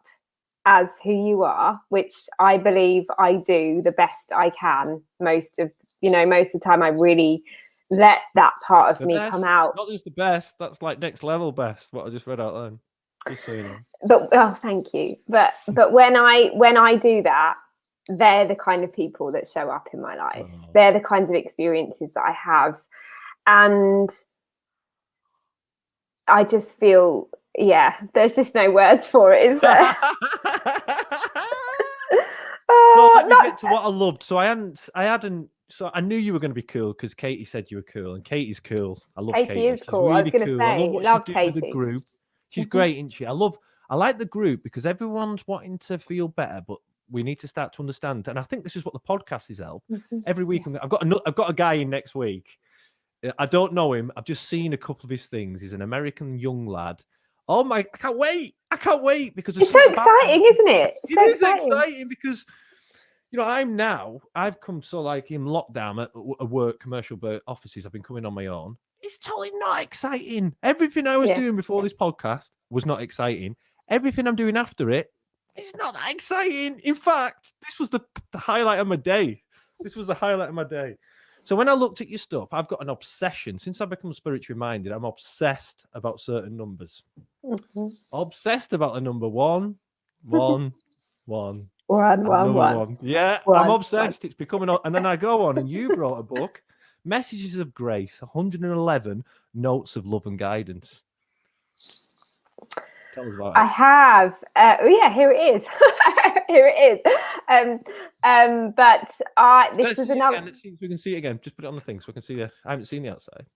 as who you are, which I believe I do the best I can. Most of the time I really let that part of me come out. Not just the best, that's like next level best, what I just read out then. Just so you know. But thank you. But when I do that, they're the kind of people that show up in my life. Oh. They're the kinds of experiences that I have. And I just feel, there's just no words for it, is there? Well, let me get to what I loved. So I knew you were going to be cool because Katie said you were cool, and Katie's cool. I love Katie. Katie is cool. Really I was going to say, I love Katie. With the group. She's great, isn't she? I like the group because everyone's wanting to feel better, but we need to start to understand. And I think this is what the podcast is help. Every week, I've got a guy in next week. I don't know him. I've just seen a couple of his things. He's an American young lad. Oh my! I can't wait because it's so exciting, isn't it? It is exciting because I've come so like in lockdown at work, commercial offices. I've been coming on my own. It's totally not exciting. Everything I was doing before this podcast was not exciting. Everything I'm doing after it, it's not that exciting. In fact, this was the highlight of my day. So when I looked at your stuff, I've got an obsession. Since I've become spiritually minded, I'm obsessed about certain numbers. Obsessed about the number one. Yeah, I'm obsessed. It's becoming... And then I go on, and you wrote a book, Messages of Grace, 111 Notes of Love and Guidance. Tell us about it. I have. Here it is. This was another... Let's see if we can see it again. Just put it on the thing so we can see it. I haven't seen the outside.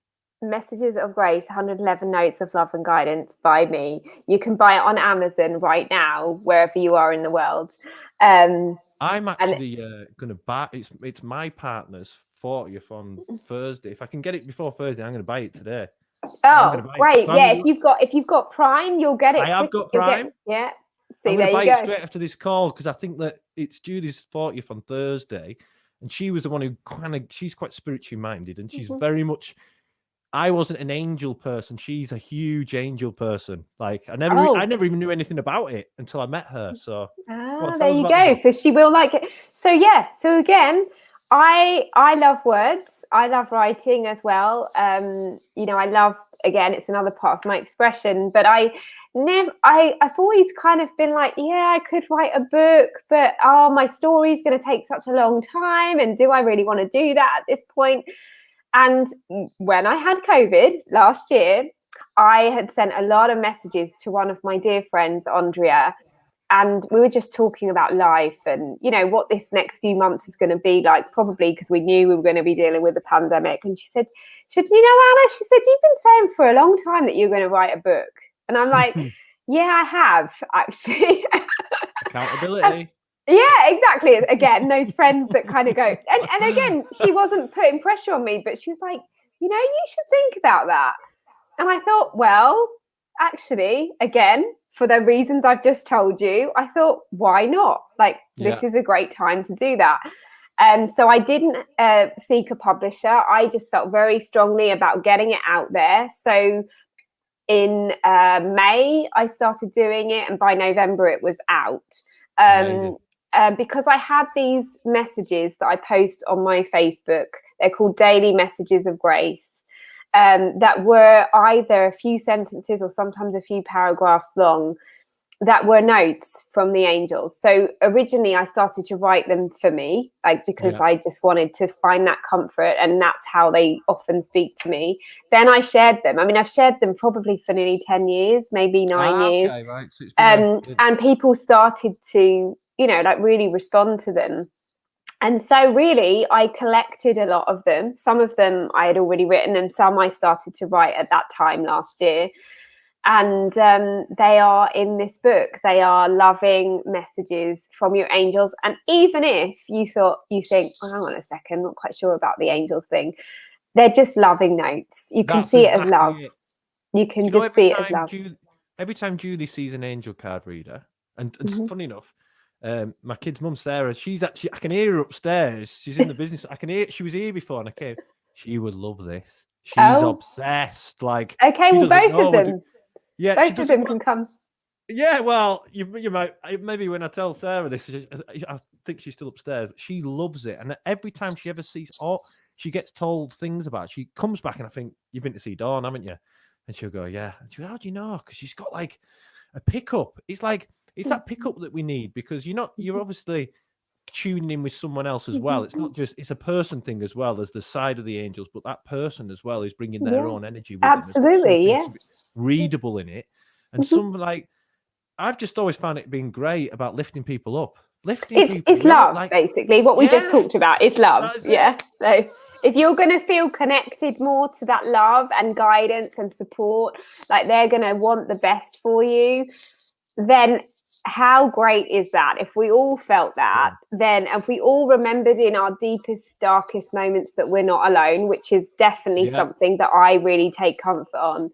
Messages of Grace, 111 Notes of Love and Guidance by me. You can buy it on Amazon right now, wherever you are in the world. I'm actually going to buy it's my partner's 40th on Thursday. If I can get it before Thursday, I'm going to buy it today. I'm gonna Oh, buy it. great. So Yeah, if you've got Prime, you'll get it I have quick. got You'll Prime. get, yeah. I'm See, going there to buy you it go. straight after this call because I think that it's Julie's 40th on Thursday, and she was the one who she's quite spiritually minded, and she's very much. I wasn't an angel person. She's a huge angel person. Like I never even knew anything about it until I met her. So there you go. The So she will like it. So yeah. So again, I love words. I love writing as well. I love, again, it's another part of my expression, but I've always kind of been like, yeah, I could write a book, but my story's going to take such a long time, and do I really want to do that at this point? And when I had COVID last year, I had sent a lot of messages to one of my dear friends, Andrea, and we were just talking about life and, what this next few months is going to be like, probably because we knew we were going to be dealing with the pandemic. And she said, Anna, she said, you've been saying for a long time that you're going to write a book. And I'm like, yeah, I have, actually. Accountability. Yeah, exactly. Again, those friends that kind of go, and again, she wasn't putting pressure on me, but she was like, you should think about that. And I thought, well, actually, again, for the reasons I've just told you, I thought, why not? Like, this is a great time to do that. So I didn't seek a publisher. I just felt very strongly about getting it out there. So in May, I started doing it, and by November, it was out. Because I had these messages that I post on my Facebook. They're called Daily Messages of Grace. That were either a few sentences or sometimes a few paragraphs long, that were notes from the angels. So originally I started to write them for me, because I just wanted to find that comfort, and that's how they often speak to me. Then I shared them. I mean, I've shared them probably for nearly 10 years, maybe 9 years. Okay, right. So it's been and people started to, really respond to them. And so really, I collected a lot of them. Some of them I had already written, and some I started to write at that time last year. And they are in this book. They are loving messages from your angels. And even if you think, hang on a second, I'm not quite sure about the angels thing, they're just loving notes. You can see it as love. You can just see it as love. Every time Julie sees an angel card reader, and funny enough, my kid's mum, Sarah, I can hear her upstairs. She's in the business. I can hear, she was here before and I came. She would love this. She's obsessed. Like, okay, well, both of them. Yeah, both of them can come. Yeah, well, you might, maybe when I tell Sarah this, I think she's still upstairs, but she loves it. And every time she ever sees, she gets told things about it, she comes back and I think, you've been to see Dawn, haven't you? And she'll go, yeah. And she'll go, how do you know? Because she's got like a pickup. It's like, it's that pickup that we need, because you're obviously tuning in with someone else as well. It's not just, it's a person thing as well. There's the side of the angels, but that person as well is bringing their own energy with absolutely, them. Absolutely, readable in it. And some, like, I've just always found it being great about lifting people up. It's love, basically. What we just talked about is love. Yeah. So if you're going to feel connected more to that love and guidance and support, like they're going to want the best for you, then how great is that? If we all felt that, then if we all remembered in our deepest, darkest moments that we're not alone, which is definitely something that I really take comfort on,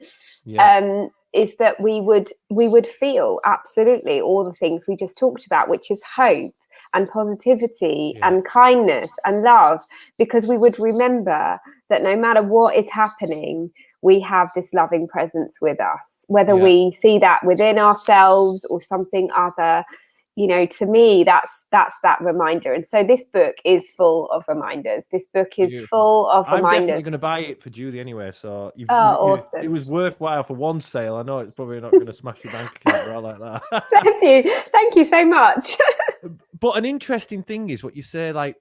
is that we would feel absolutely all the things we just talked about, which is hope and positivity and kindness and love, because we would remember that no matter what is happening, we have this loving presence with us, whether we see that within ourselves or something other. To me, that's that reminder. And so this book is full of reminders. This book is full of reminders. I'm definitely going to buy it for Julie anyway. So awesome. It was worthwhile for one sale. I know it's probably not going to smash your bank account or all like that. Bless you. Thank you so much. But an interesting thing is what you say, like,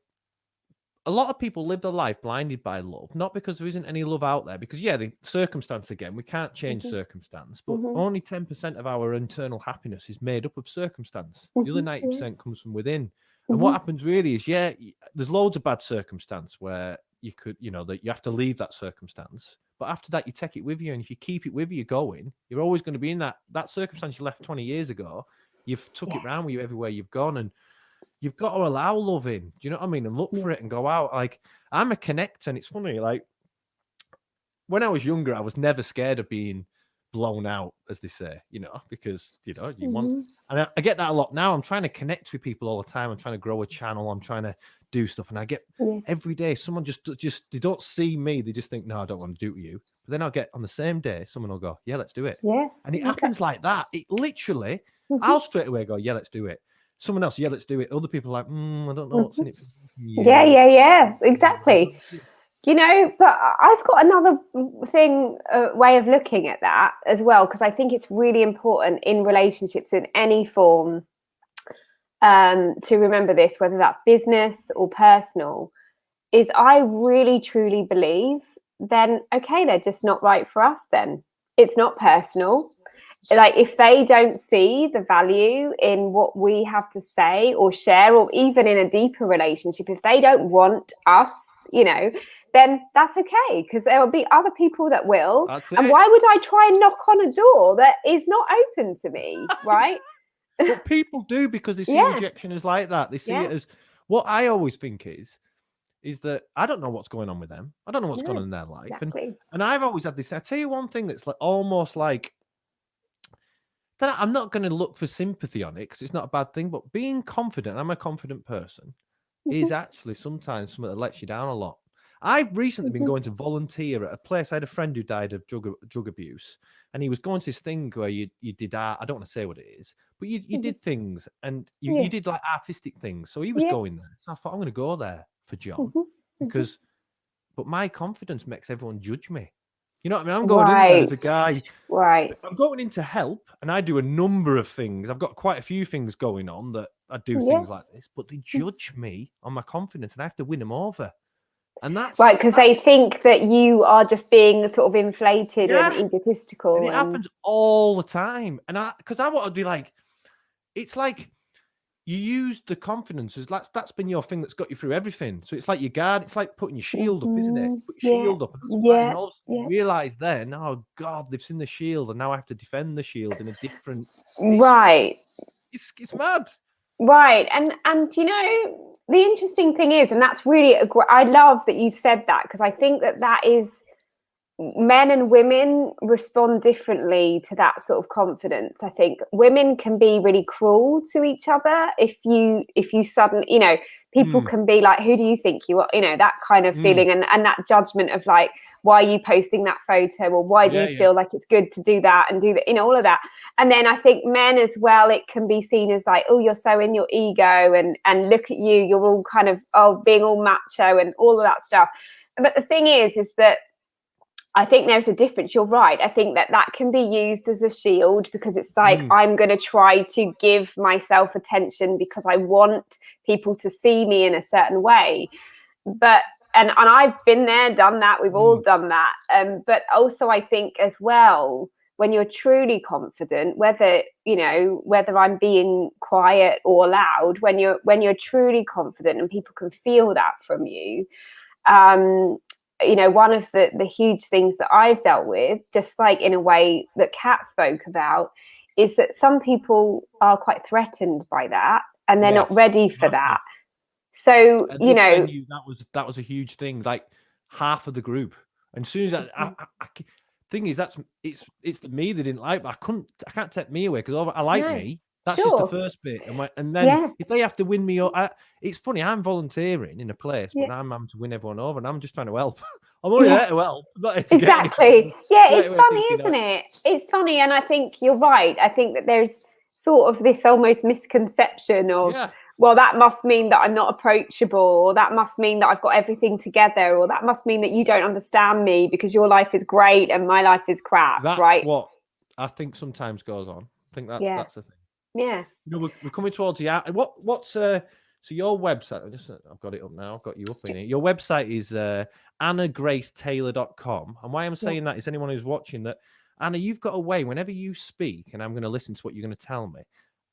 a lot of people live their life blinded by love, not because there isn't any love out there, because the circumstance, again, we can't change circumstance, but only 10% of our internal happiness is made up of circumstance. The other 90% comes from within. And what happens really is, there's loads of bad circumstance where you could, that you have to leave that circumstance. But after that, you take it with you. And if you keep it with you going, you're always going to be in that circumstance you left 20 years ago. You've took it round with you everywhere you've gone. And you've got to allow love in. Do you know what I mean? And look for it and go out. Like, I'm a connector, and it's funny. Like, when I was younger, I was never scared of being blown out, as they say, because you want. Mm-hmm. And I get that a lot now. I'm trying to connect with people all the time. I'm trying to grow a channel. I'm trying to do stuff, and I get Yeah. every day someone just they don't see me. They just think, no, I don't want to do it with you. But then I'll get on the same day, someone will go, yeah, let's do it. Yeah. And it happens like that. It literally, Mm-hmm. I'll straight away go, yeah, let's do it. Someone else, yeah, let's do it. Other people are like, I don't know what's in it for you. Yeah, exactly. But I've got another thing, way of looking at that as well, because I think it's really important in relationships in any form, to remember this, whether that's business or personal, is I really truly believe then, okay, they're just not right for us then. It's not personal. Like, if they don't see the value in what we have to say or share, or even in a deeper relationship, if they don't want us, then that's okay, because there will be other people that will. And why would I try and knock on a door that is not open to me, right? But people do, because they see rejection as like that. They see it as, what I always think is that I don't know what's going on with them. I don't know what's going on in their life. Exactly. And I've always had this. I tell you one thing that's like almost like that. I'm not going to look for sympathy on it, because it's not a bad thing. But being confident, I'm a confident person, is actually sometimes something that lets you down a lot. I've recently been going to volunteer at a place. I had a friend who died of drug abuse, and he was going to this thing where you did art. I don't want to say what it is, but you did things, and you did like artistic things. So he was going there. So I thought, I'm going to go there for John, because, but my confidence makes everyone judge me. You know what I mean? I'm going in there as a guy. Right. I'm going in to help, and I do a number of things. I've got quite a few things going on that I do things like this, but they judge me on my confidence, and I have to win them over. And that's right, because they think that you are just being sort of inflated and egotistical. And it happens all the time. And because I want to be like, it's like you use the confidence as that's been your thing that's got you through everything. So it's like your guard. It's like putting your shield up, isn't it? Put your shield up, and all of a sudden you realize then, oh God, they've seen the shield, and now I have to defend the shield in a different. Right. It's mad. Right. And the interesting thing is, and that's really, I love that you've said that, because I think that is, men and women respond differently to that sort of confidence. I think women can be really cruel to each other if you suddenly, people can be like, who do you think you are? That kind of feeling, and that judgment of like, why are you posting that photo, or why do you feel like it's good to do that and do that, all of that. And then I think men as well, it can be seen as like, oh, you're so in your ego, and look at you, you're all kind of being all macho and all of that stuff. But the thing is that I think there's a difference. You're right. I think that can be used as a shield, because it's like, I'm going to try to give myself attention because I want people to see me in a certain way. But and I've been there, done that. We've all done that. But also I think as well, when you're truly confident, whether I'm being quiet or loud, when you're truly confident and people can feel that from you, one of the huge things that I've dealt with, just like in a way that Kat spoke about, is that some people are quite threatened by that, and they're not ready for that. So, that was a huge thing, like half of the group. And as soon as thing is, it's me they didn't like, but I can't take me away, because I like me. That's just the first bit. And then if they have to win me over, it's funny, I'm volunteering in a place, but I'm having to win everyone over, and I'm just trying to help. I'm only there to help. I'm not here to exactly. It's funny, isn't it? It's funny. And I think you're right. I think that there's sort of this almost misconception of, well, that must mean that I'm not approachable, or that must mean that I've got everything together, or that must mean that you don't understand me because your life is great and my life is crap. That's right? What I think sometimes goes on. I think that's the thing. Yeah. We're coming towards the end. What's so your website? I've got it up now. I've got you up in it. Your website is AnnaGraceTaylor.com. And why I'm saying that is, anyone who's watching that, Anna, you've got a way whenever you speak, and I'm going to listen to what you're going to tell me,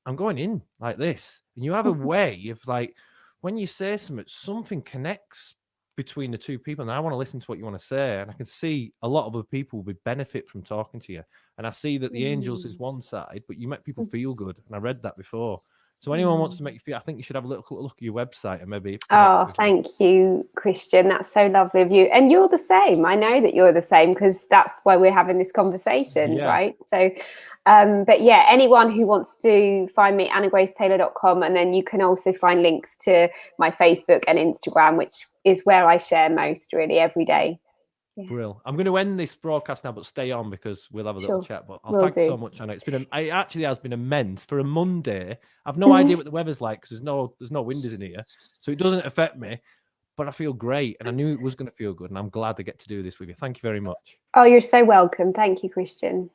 I'm going in like this, and you have a way of like, when you say something connects between the two people, and I want to listen to what you want to say, and I can see a lot of other people would benefit from talking to you. And I see that the angels is one side, but you make people feel good, and I read that before. So anyone wants to make you feel, I think you should have a little look at your website and maybe. Oh, thank you, Christian. That's so lovely of you. And you're the same. I know that you're the same because that's why we're having this conversation, right? So, but yeah, anyone who wants to find me, annagracetaylor.com, and then you can also find links to my Facebook and Instagram, which is where I share most really every day. Yeah. Brill. I'm going to end this broadcast now, but stay on because we'll have a little chat. But I'll thank you so much, Anna. It actually has been immense for a Monday. I've no idea what the weather's like because there's no windows in here, so it doesn't affect me. But I feel great, and I knew it was going to feel good, and I'm glad to get to do this with you. Thank you very much. Oh, you're so welcome. Thank you, Christian.